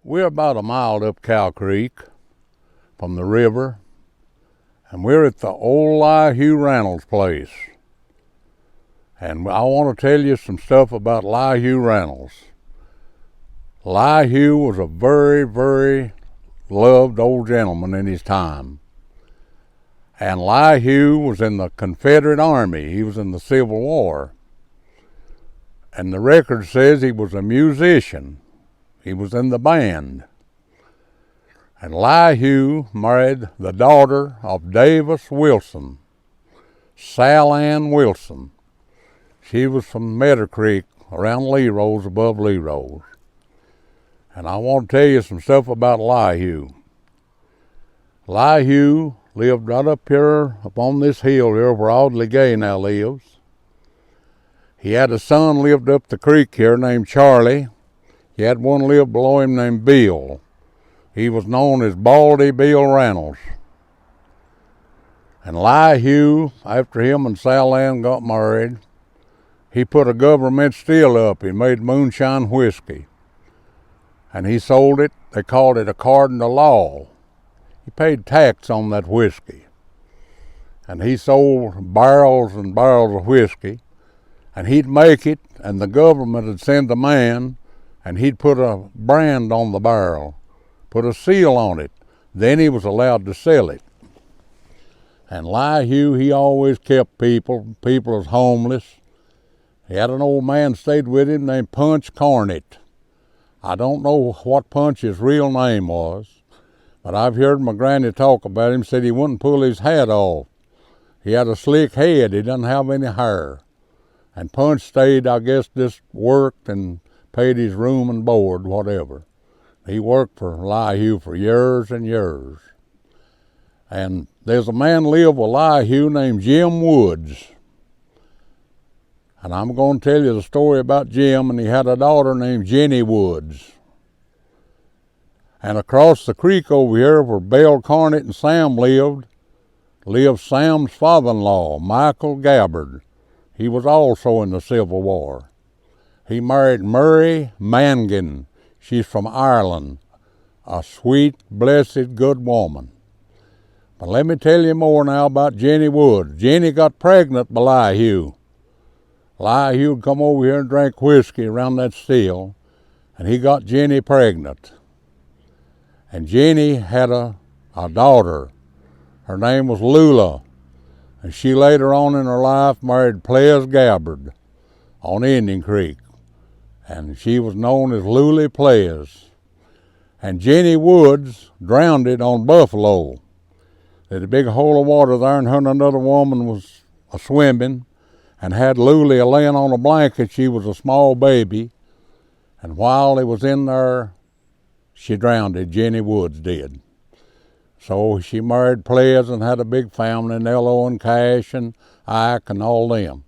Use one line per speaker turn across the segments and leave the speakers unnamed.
We're about a mile up Cow Creek from the river, and we're at the old Elihu Reynolds place. And I want to tell you some stuff about Elihu Reynolds. Elihu was a very, very loved old gentleman in his time. And Elihu was in the Confederate Army. He was in the Civil War. And the record says he was a musician. He was in the band. And Elihu married the daughter of Davis Wilson, Sal Ann Wilson. She was from Meadow Creek, around Lee Rose, above Lee Rose. And I want to tell you some stuff about Elihu. Elihu lived right up here, up on this hill here where Audley Gay now lives. He had a son lived up the creek here named Charlie. He had one lived below him named Bill. He was known as Baldy Bill Reynolds. And Elihu, after him and Sal Ann got married, he put a government still up. He made moonshine whiskey. And he sold it. They called it according to law. He paid tax on that whiskey. And he sold barrels and barrels of whiskey. And he'd make it, and the government would send a man, and he'd put a brand on the barrel, put a seal on it. Then he was allowed to sell it. And Elihu, he always kept people. People was homeless. He had an old man stayed with him named Punch Cornett. I don't know what Punch's real name was, but I've heard my granny talk about him. Said he wouldn't pull his hat off. He had a slick head. He didn't have any hair. And Punch stayed, I guess, just worked and paid his room and board, whatever. He worked for Elihu for years and years. And there's a man lived with Elihu named Jim Woods. And I'm going to tell you the story about Jim, and he had a daughter named Jenny Woods. And across the creek over here where Bill Cornett and Sam lived Sam's father-in-law, Michael Gabbard. He was also in the Civil War. He married Murray Mangan. She's from Ireland, a sweet, blessed, good woman. But let me tell you more now about Jenny Woods. Jenny got pregnant by Elihu. Elihu would come over here and drink whiskey around that still, and he got Jenny pregnant. And Jenny had a daughter. Her name was Lowell, and she later on in her life married Ples Gabbard on Indian Creek, and she was known as Lully Ples. And Jenny Woods drowned it on Buffalo. There's a big hole of water there, and her and another woman was swimming, and had Lully laying on a blanket. She was a small baby, and while they was in there, she drowned it. Jenny Woods did. So she married Ples and had a big family, Nello and Cash and Ike and all them.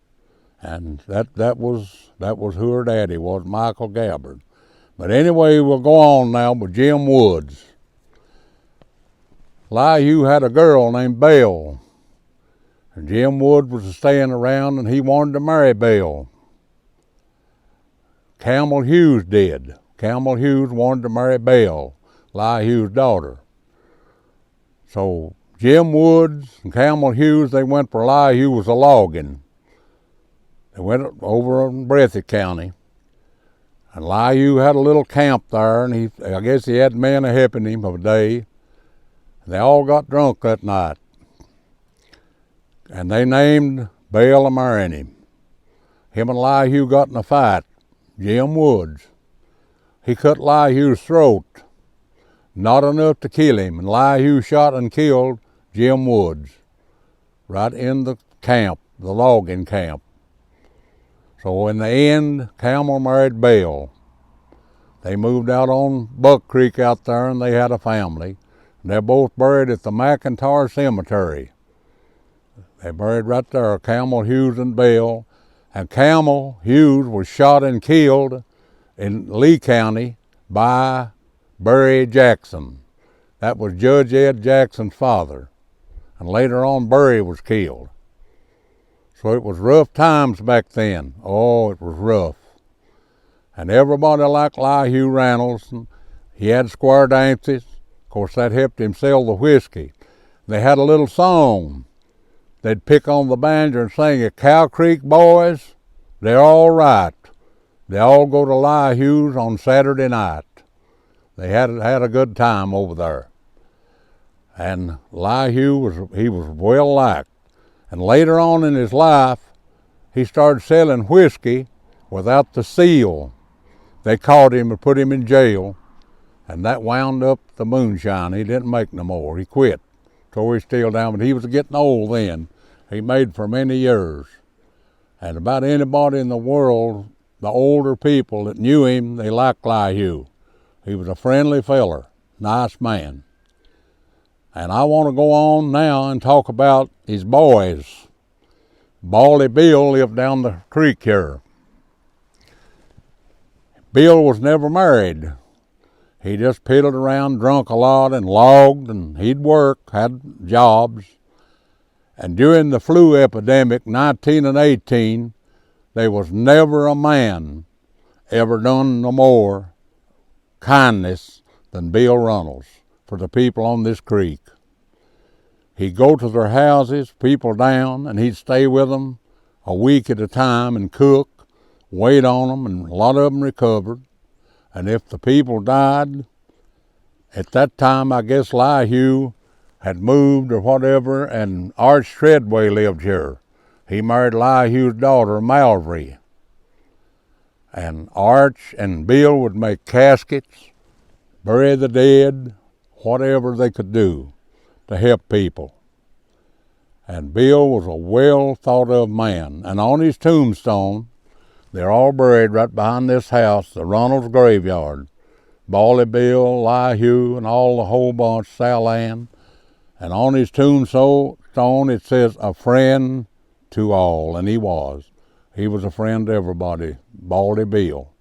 And that was who her daddy was, Michael Gabbard. But anyway, we'll go on now with Jim Woods. Elihu had a girl named Belle. And Jim Woods was staying around, and he wanted to marry Belle. Camel Hughes did. Camel Hughes wanted to marry Belle, Elihu's daughter. So Jim Woods and Camel Hughes, they went for Elihu was a logging. They went over in Breathitt County. And Elihu had a little camp there, and I guess he had men helping him of a day. And they all got drunk that night. And they named Belle and marrying him. Him and Elihu got in a fight. Jim Woods. He cut Elihu's throat. Not enough to kill him. And Elihu shot and killed Jim Woods right in the camp, the logging camp. So in the end, Camel married Belle. They moved out on Buck Creek out there, and they had a family. And they're both buried at the McIntyre Cemetery. They buried right there, Camel Hughes and Belle. And Camel Hughes was shot and killed in Lee County by Barry Jackson. That was Judge Ed Jackson's father. And later on, Barry was killed. So it was rough times back then. Oh, it was rough. And everybody liked Elihu Reynolds. And He had square dances. Of course, that helped him sell the whiskey. They had a little song. They'd pick on the banjo and sing it, Cow Creek boys, they're all right. They all go to Elihu's on Saturday night. They had a good time over there. And Elihu was well liked. And later on in his life, he started selling whiskey without the seal. They caught him and put him in jail, and that wound up the moonshine. He didn't make no more. He quit. Tore his steel down, but he was getting old then. He made for many years. And about anybody in the world, the older people that knew him, they liked Elihu. He was a friendly feller, nice man. And I want to go on now and talk about his boys. Baldy Bill lived down the creek here. Bill was never married. He just piddled around, drunk a lot, and logged, and he'd work, had jobs. And during the flu epidemic, 19 and 18, there was never a man ever done no more kindness than Bill Reynolds for the people on this creek. He'd go to their houses, people down, and he'd stay with them a week at a time and cook, wait on them, and a lot of them recovered. And if the people died, at that time, I guess Elihu had moved or whatever, and Arch Treadway lived here. He married Elihu's daughter, Mallory. And Arch and Bill would make caskets, bury the dead, whatever they could do to help people. And Bill was a well thought of man. And on his tombstone, they're all buried right behind this house, the Reynolds graveyard. Baldy Bill, Elihu, and all the whole bunch, Sal Ann. And on his tombstone it says, a friend to all, and he was. He was a friend to everybody, Baldy Bill.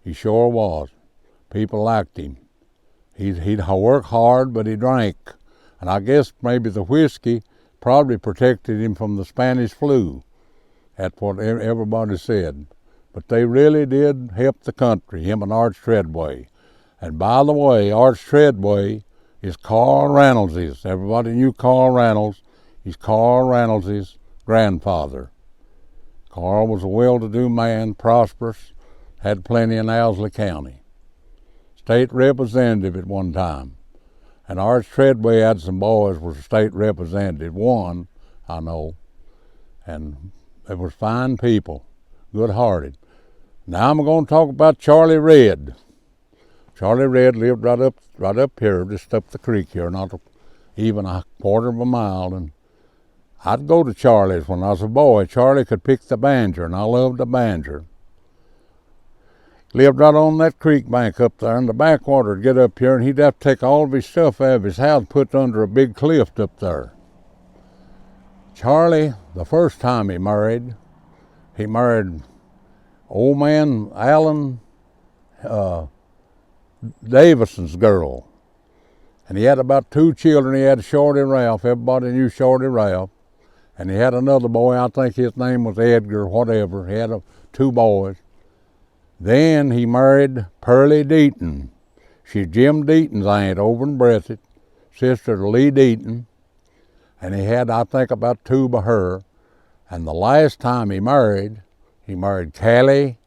He sure was. People liked him. He'd work hard, but he drank. And I guess maybe the whiskey probably protected him from the Spanish flu. That's what everybody said. But they really did help the country, him and Arch Treadway. And by the way, Arch Treadway is Carl Reynolds'. Everybody knew Carl Reynolds. He's Carl Reynolds' grandfather. Carl was a well-to-do man, prosperous, had plenty in Owsley County. State representative at one time. And Arch Treadway had some boys was a state representative, one, I know. And they were fine people, good-hearted. Now I'm going to talk about Charlie Red. Charlie Red lived right up here, just up the creek here, not even a quarter of a mile. And I'd go to Charlie's when I was a boy. Charlie could pick the banjo, and I loved the banjo. Lived right on that creek bank up there, and the backwater would get up here, and he'd have to take all of his stuff out of his house, put under a big cliff up there. Charlie, the first time he married old man Allen Davison's girl. And he had about 2 children. He had Shorty Ralph. Everybody knew Shorty Ralph. And he had another boy, I think his name was Edgar, whatever. He had 2 boys. Then he married Pearlie Deaton. She's Jim Deaton's aunt over in Breathitt, sister to Lee Deaton. And he had, I think, about 2 by her. And the last time he married Callie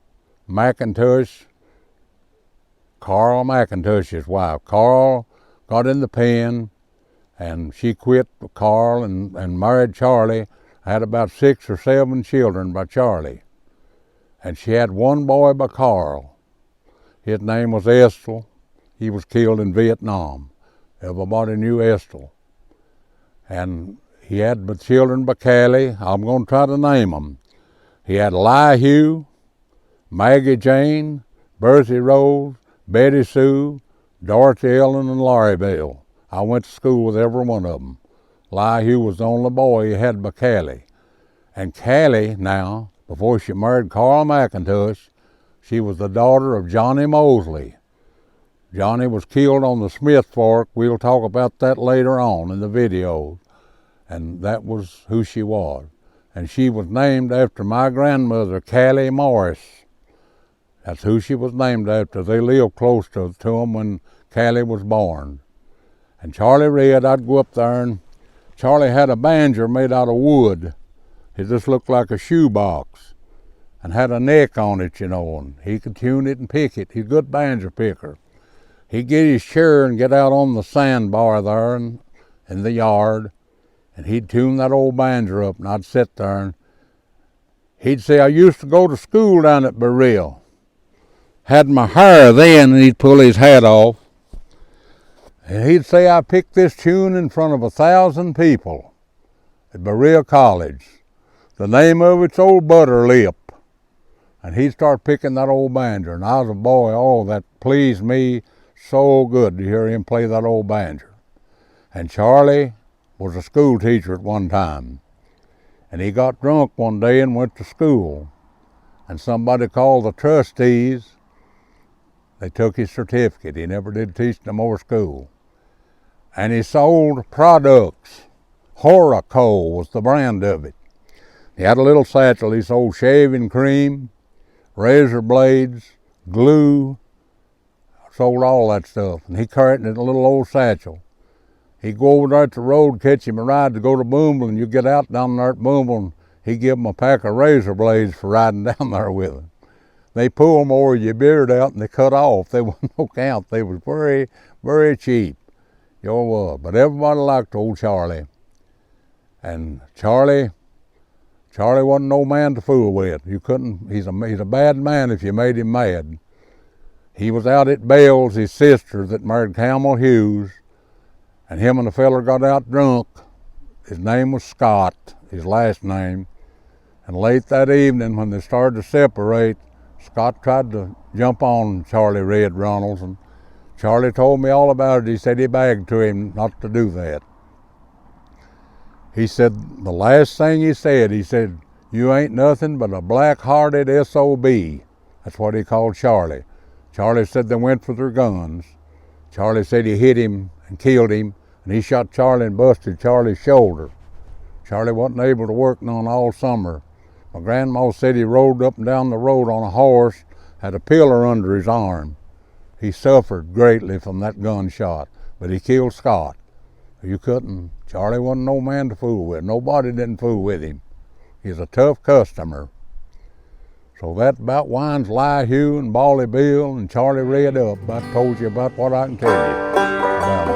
McIntosh, Carl McIntosh's wife. Carl got in the pen, and she quit Carl and married Charlie. Had about 6 or 7 children by Charlie. And she had 1 boy by Carl. His name was Estel. He was killed in Vietnam. Everybody knew Estel. And he had children by Callie. I'm going to try to name them. He had Elihu, Maggie Jane, Bertha Rose, Betty Sue, Dorothy Ellen, and Laurie Bell. I went to school with every one of them. Elihu was the only boy he had by Callie. And Callie now, before she married Carl McIntosh, she was the daughter of Johnny Mosley. Johnny was killed on the Smith Fork. We'll talk about that later on in the video. And that was who she was. And she was named after my grandmother, Callie Morris. That's who she was named after. They lived close to him when Callie was born. And Charlie Red, I'd go up there, and Charlie had a banjo made out of wood. It just looked like a shoebox and had a neck on it, you know, and he could tune it and pick it. He's a good banjo picker. He'd get his chair and get out on the sandbar there in the yard, and he'd tune that old banjo up, and I'd sit there, and he'd say, I used to go to school down at Berea. Had my hair then, and he'd pull his hat off. And he'd say, I picked this tune in front of 1,000 people at Berea College. The name of it's Old Butter Lip. And he'd start picking that old banjo. And I was a boy, oh, that pleased me so good to hear him play that old banjo. And Charlie was a school teacher at one time. And he got drunk one day and went to school. And somebody called the trustees. They took his certificate. He never did teach no more school. And he sold products. Horaco was the brand of it. He had a little satchel. He sold shaving cream, razor blades, glue, sold all that stuff. And he carried it in a little old satchel. He'd go over there at the road, catch him a ride to go to Boomville, and you get out down there at Boomville, and he'd give him a pack of razor blades for riding down there with him. They pull them over your beard out and they cut off. They wasn't no count. They was very, very cheap. Sure was. But everybody liked old Charlie. And Charlie wasn't no man to fool with. You couldn't, he's a bad man if you made him mad. He was out at Bell's, his sister that married Camel Hughes, and him and the feller got out drunk. His name was Scott, his last name. And late that evening when they started to separate, Scott tried to jump on Charlie Red Reynolds, and Charlie told me all about it. He said he begged to him not to do that. He said, the last thing he said, you ain't nothing but a black-hearted SOB. That's what he called Charlie. Charlie said they went for their guns. Charlie said he hit him and killed him, and he shot Charlie and busted Charlie's shoulder. Charlie wasn't able to work none all summer. My grandma said he rode up and down the road on a horse, had a pillar under his arm. He suffered greatly from that gunshot, but he killed Scott. You couldn't, Charlie wasn't no man to fool with. Nobody didn't fool with him. He's a tough customer. So that about winds Elihu and Bally Bill and Charlie Red up. I told you about what I can tell you about him.